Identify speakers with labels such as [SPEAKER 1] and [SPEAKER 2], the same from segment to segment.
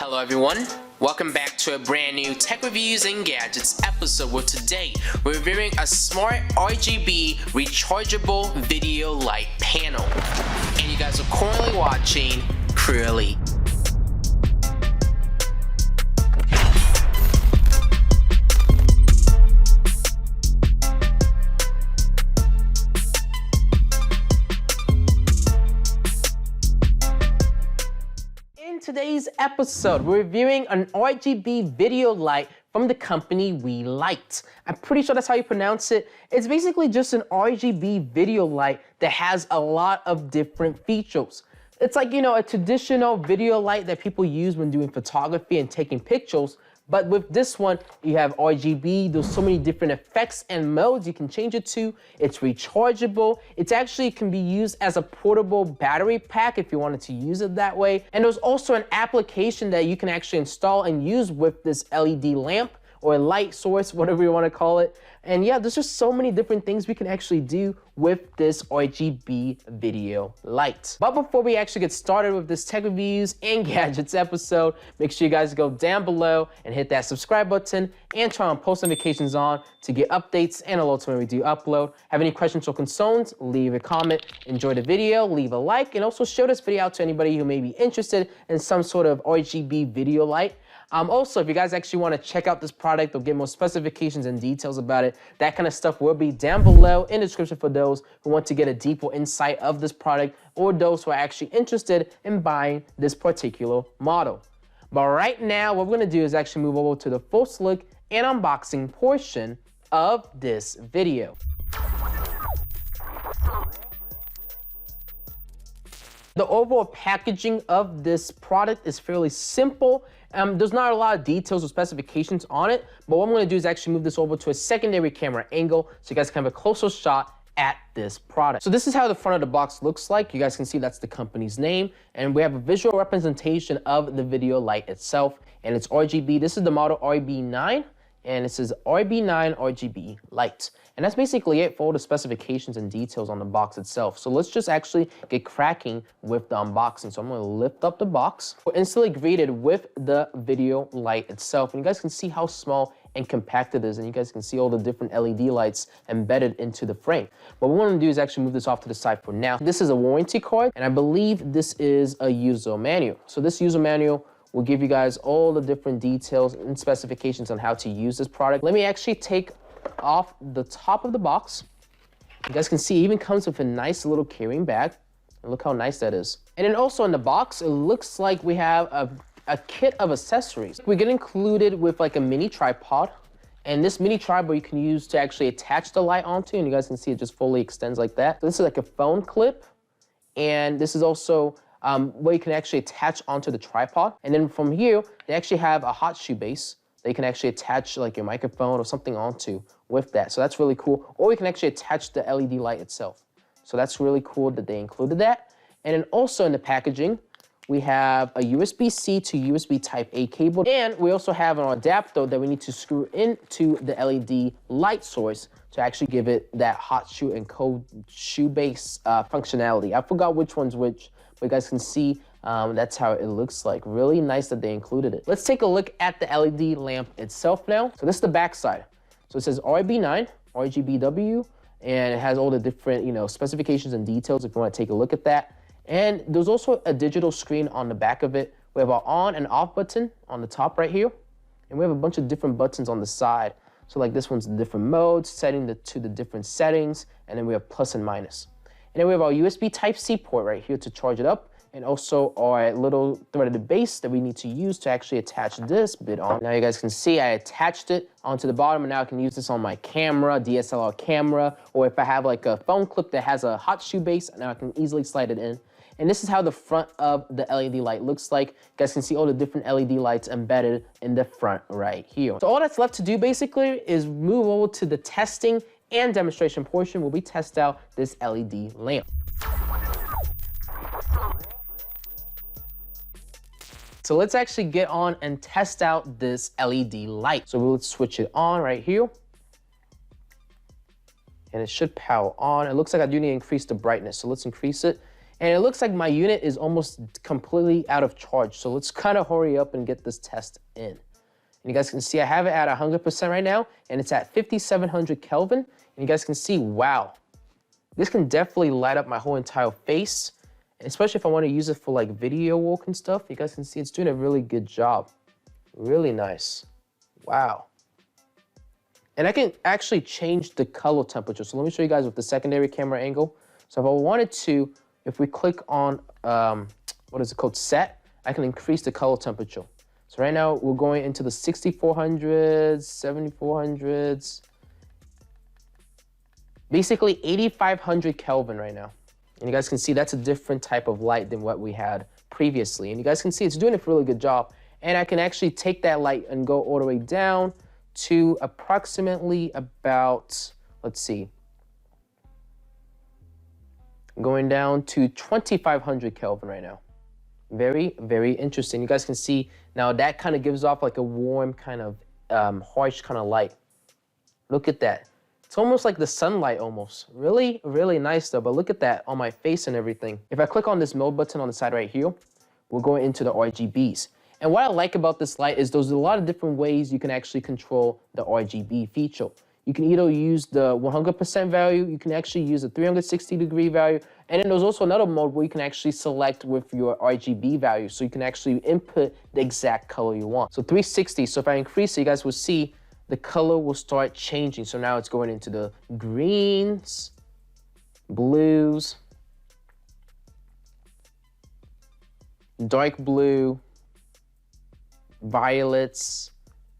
[SPEAKER 1] Hello everyone, welcome back to a brand new tech reviews and gadgets episode where today we're reviewing a smart RGB rechargeable video light panel. And you guys are currently watching CrewElite. In today's episode, we're reviewing an RGB video light from the company Weeylite. I'm pretty sure that's how you pronounce it. It's basically just an RGB video light that has a lot of different features. It's like, a traditional video light that people use when doing photography and taking pictures. But with this one, you have RGB, there's so many different effects and modes you can change it to. It's rechargeable. It actually can be used as a portable battery pack if you wanted to use it that way. And there's also an application that you can actually install and use with this LED lamp or light source, whatever you want to call it. And yeah, there's just so many different things we can actually do with this RGB video light. But before we actually get started with this tech reviews and gadgets episode, make sure you guys go down below and hit that subscribe button and turn on post notifications on to get updates and alerts when we do upload. Have any questions or concerns, leave a comment. Enjoy the video, leave a like, and also share this video out to anybody who may be interested in some sort of RGB video light. Also, if you guys actually want to check out this product or get more specifications and details about it, that kind of stuff will be down below in the description for those who want to get a deeper insight of this product or those who are actually interested in buying this particular model. But right now, what we're going to do is actually move over to the first look and unboxing portion of this video. The overall packaging of this product is fairly simple. There's not a lot of details or specifications on it, but what I'm going to do is actually move this over to a secondary camera angle so you guys can have a closer shot at this product. So this is how the front of the box looks like. You guys can see that's the company's name, and we have a visual representation of the video light itself, and it's RGB. This is the model RB9, and it says RB9 RGB light. And that's basically it for all the specifications and details on the box itself. So let's just actually get cracking with the unboxing. So I'm going to lift up the box. We're instantly greeted with the video light itself. And you guys can see how small and compact it is. And you guys can see all the different LED lights embedded into the frame. What we want to do is actually move this off to the side for now. This is a warranty card, and I believe this is a user manual. So this user manual will give you guys all the different details and specifications on how to use this product. Let me actually take off the top of the box. You guys can see it even comes with a nice little carrying bag. And look how nice that is. And then also in the box, it looks like we have a kit of accessories. We get included with like a mini tripod. And this mini tripod you can use to actually attach the light onto. And you guys can see it just fully extends like that. So this is like a phone clip. And this is also where you can actually attach onto the tripod. And then from here, they actually have a hot shoe base that you can actually attach like your microphone or something onto with that. So that's really cool. Or you can actually attach the LED light itself. So that's really cool that they included that. And then also in the packaging, we have a USB-C to USB Type-A cable. And we also have an adapter that we need to screw into the LED light source to actually give it that hot shoe and cold shoe base functionality. I forgot which one's which, but you guys can see that's how it looks like. Really nice that they included it. Let's take a look at the LED lamp itself now. So this is the back side. So it says RB9, RGBW, and it has all the different, specifications and details if you want to take a look at that. And there's also a digital screen on the back of it. We have our on and off button on the top right here. And we have a bunch of different buttons on the side. So like this one's the different modes, setting to the different settings, and then we have plus and minus. And then we have our USB Type-C port right here to charge it up, and also our little threaded base that we need to use to actually attach this bit on. Now you guys can see I attached it onto the bottom, and now I can use this on my camera, DSLR camera, or if I have like a phone clip that has a hot shoe base, now I can easily slide it in. And this is how the front of the LED light looks like. You guys can see all the different LED lights embedded in the front right here. So all that's left to do basically is move over to the testing and demonstration portion where we test out this LED lamp. So let's actually get on and test out this LED light. So we'll switch it on right here. And it should power on. It looks like I do need to increase the brightness. So let's increase it. And it looks like my unit is almost completely out of charge. So let's kind of hurry up and get this test in. And you guys can see I have it at 100% right now, and it's at 5700 Kelvin. And you guys can see, wow, this can definitely light up my whole entire face. And especially if I want to use it for like video work and stuff, you guys can see it's doing a really good job. Really nice. Wow. And I can actually change the color temperature. So let me show you guys with the secondary camera angle. So if I wanted to, if we click on, what is it called, set, I can increase the color temperature. So right now we're going into the 6400s, 7400s, basically 8500 Kelvin right now. And you guys can see that's a different type of light than what we had previously. And you guys can see it's doing a really good job. And I can actually take that light and go all the way down to approximately about, let's see, going down to 2500 Kelvin right now. Very, very interesting. You guys can see now that kind of gives off like a warm kind of harsh kind of light. Look at that. It's almost like the sunlight almost. Really, really nice though, but look at that on my face and everything. If I click on this mode button on the side right here, we're going into the RGBs. And what I like about this light is there's a lot of different ways you can actually control the RGB feature. You can either use the 100% value, you can actually use a 360-degree value, and then there's also another mode where you can actually select with your RGB value, so you can actually input the exact color you want. So 360, so if I increase it, you guys will see the color will start changing. So now it's going into the greens, blues, dark blue, violets,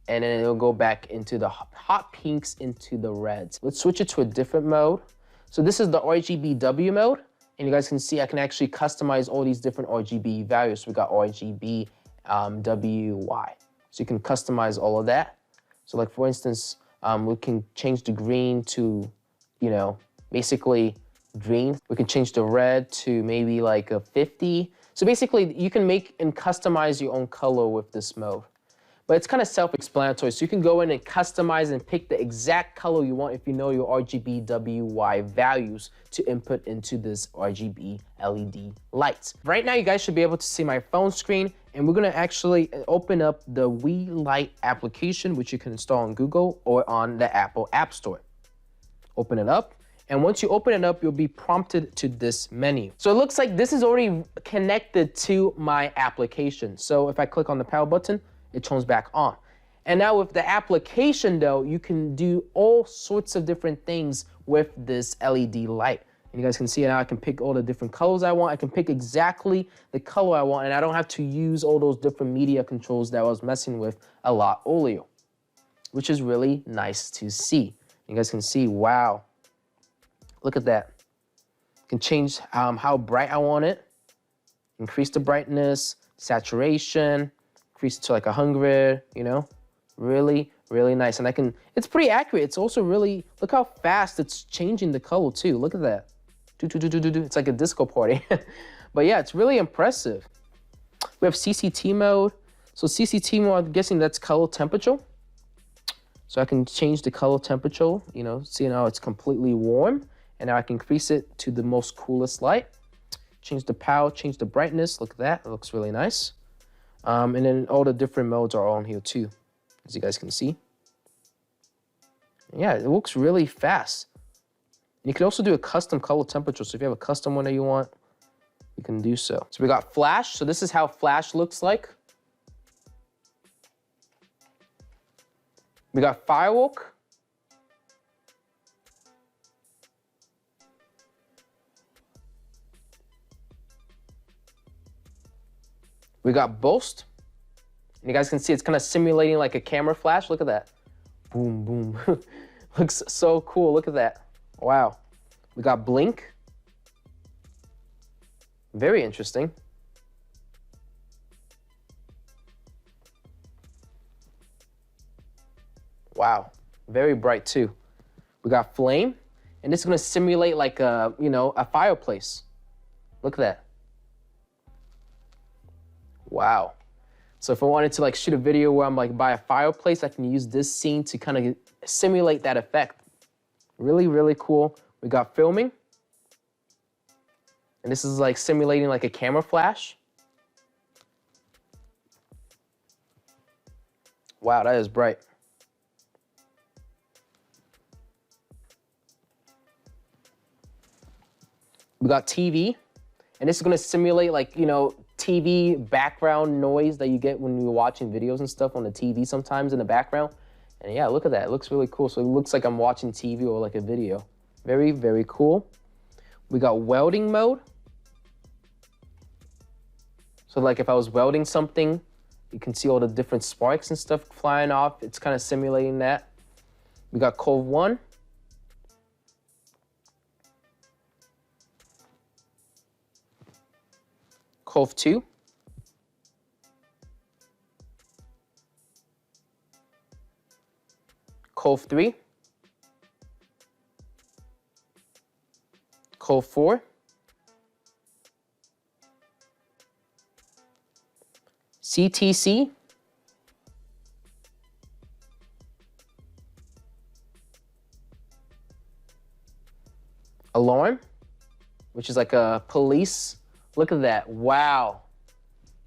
[SPEAKER 1] and then it'll go back into the hot pinks, into the reds. Let's switch it to a different mode. So this is the RGBW mode, and you guys can see I can actually customize all these different RGB values. So we got RGB, WY. So you can customize all of that. So like for instance, we can change the green to, you know, basically green. We can change the red to maybe like a 50. So basically you can make and customize your own color with this mode. But it's kind of self-explanatory. So you can go in and customize and pick the exact color you want if you know your RGBWY values to input into this RGB LED lights. Right now, you guys should be able to see my phone screen, and we're gonna actually open up the Weeylite application, which you can install on Google or on the Apple App Store. Open it up. And once you open it up, you'll be prompted to this menu. So it looks like this is already connected to my application. So if I click on the power button, it turns back on. And now with the application though, you can do all sorts of different things with this LED light. And you guys can see now I can pick all the different colors I want. I can pick exactly the color I want, and I don't have to use all those different media controls that I was messing with a lot earlier, which is really nice to see. You guys can see, wow, look at that. I can change how bright I want it, increase the brightness, saturation, increase it to like 100, you know, really, really nice. And I can, it's pretty accurate. It's also really, look how fast it's changing the color too. Look at that. It's like a disco party. But yeah, it's really impressive. We have CCT mode. So CCT mode, I'm guessing that's color temperature. So I can change the color temperature, you know, see now it's completely warm. And now I can increase it to the most coolest light. Change the power, change the brightness. Look at that, it looks really nice. And then all the different modes are on here too, as you guys can see. Yeah, it looks really fast. And you can also do a custom color temperature. So if you have a custom one that you want, you can do so. So we got flash. So this is how flash looks like. We got firework. We got burst. And you guys can see it's kind of simulating like a camera flash. Look at that. Boom, boom. Looks so cool. Look at that. Wow. We got blink. Very interesting. Wow. Very bright too. We got flame. And this is going to simulate like a, you know, a fireplace. Look at that. Wow. So if I wanted to like shoot a video where I'm like by a fireplace, I can use this scene to kind of simulate that effect. Really, really cool. We got filming. And this is like simulating like a camera flash. Wow, that is bright. We got TV, and this is gonna simulate like, you know, TV background noise that you get when you're watching videos and stuff on the TV sometimes in the background. And yeah, look at that, it looks really cool. So it looks like I'm watching TV or like a video. Very, very cool. We got welding mode. So like if I was welding something, you can see all the different sparks and stuff flying off. It's kind of simulating that. We got Cove 1. Cove 2. Cove 3. Cove 4. CTC. Alarm, which is like a police. Look at that, wow.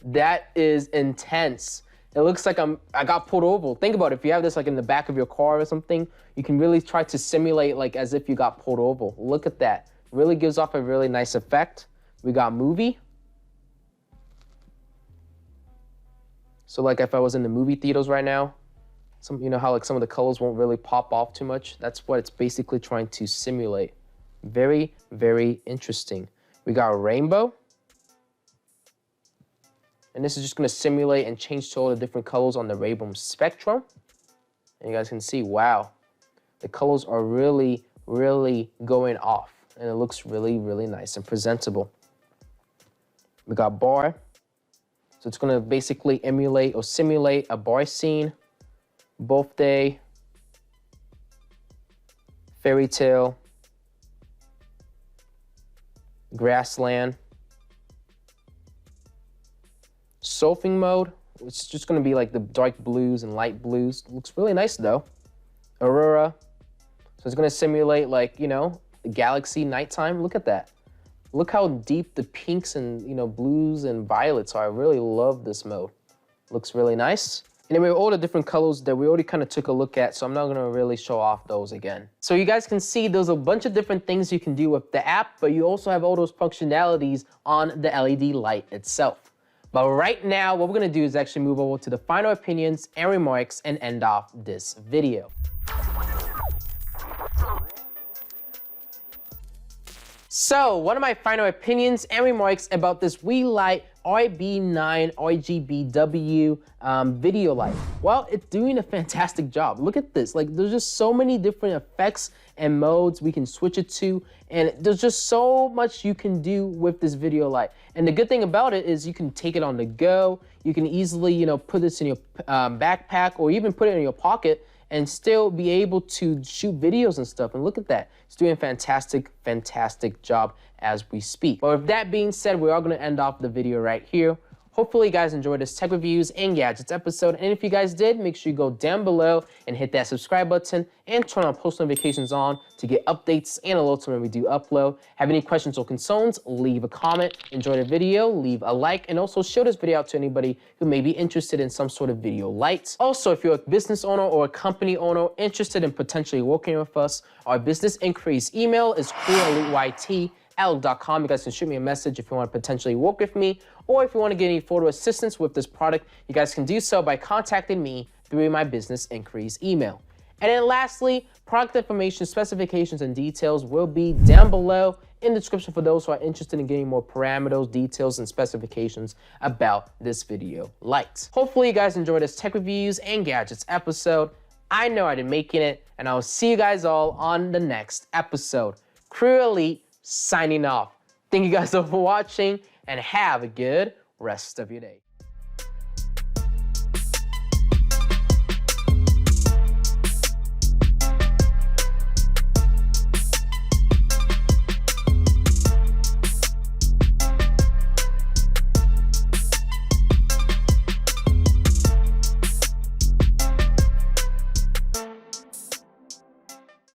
[SPEAKER 1] That is intense. It looks like I got pulled over. Think about it, if you have this like in the back of your car or something, you can really try to simulate like as if you got pulled over. Look at that, really gives off a really nice effect. We got movie. So like if I was in the movie theaters right now, you know how like some of the colors won't really pop off too much? That's what it's basically trying to simulate. Very, very interesting. We got a rainbow. And this is just gonna simulate and change to all the different colors on the rainbow spectrum. And you guys can see, wow, the colors are really, really going off. And it looks really, really nice and presentable. We got bar. So it's gonna basically emulate or simulate a bar scene, birthday, fairy tale, grassland. Surfing mode, it's just gonna be like the dark blues and light blues. Looks really nice though. Aurora, so it's gonna simulate like, you know, the galaxy nighttime. Look at that. Look how deep the pinks and, you know, blues and violets are. I really love this mode. Looks really nice. And anyway, all the different colors that we already kind of took a look at, so I'm not gonna really show off those again. So you guys can see there's a bunch of different things you can do with the app, but you also have all those functionalities on the LED light itself. But right now, what we're gonna do is actually move over to the final opinions and remarks and end off this video. So, one of my final opinions and remarks about this Weeylite RB9 RGBW video light. Well, it's doing a fantastic job. Look at this. Like, there's just so many different effects and modes we can switch it to, and there's just so much you can do with this video light. And the good thing about it is you can take it on the go. You can easily, you know, put this in your backpack or even put it in your pocket and still be able to shoot videos and stuff. And look at that. It's doing a fantastic, fantastic job as we speak. But with that being said, we are gonna end off the video right here. Hopefully you guys enjoyed this tech reviews and gadgets episode. And if you guys did, make sure you go down below and hit that subscribe button and turn on post notifications on to get updates and alerts when we do upload. Have any questions or concerns, leave a comment. Enjoy the video, leave a like, and also show this video out to anybody who may be interested in some sort of video lights. Also, if you're a business owner or a company owner interested in potentially working with us, our business inquiries email is CrewElite@outlook.com. You guys can shoot me a message if you want to potentially work with me, or if you want to get any photo assistance with this product, you guys can do so by contacting me through my business inquiries email. And then lastly, product information, specifications, and details will be down below in the description for those who are interested in getting more parameters, details, and specifications about this video light. Hopefully you guys enjoyed this tech reviews and gadgets episode. I know I did making it, and I'll see you guys all on the next episode. CrewElite signing off. Thank you guys all for watching, and have a good rest of your day.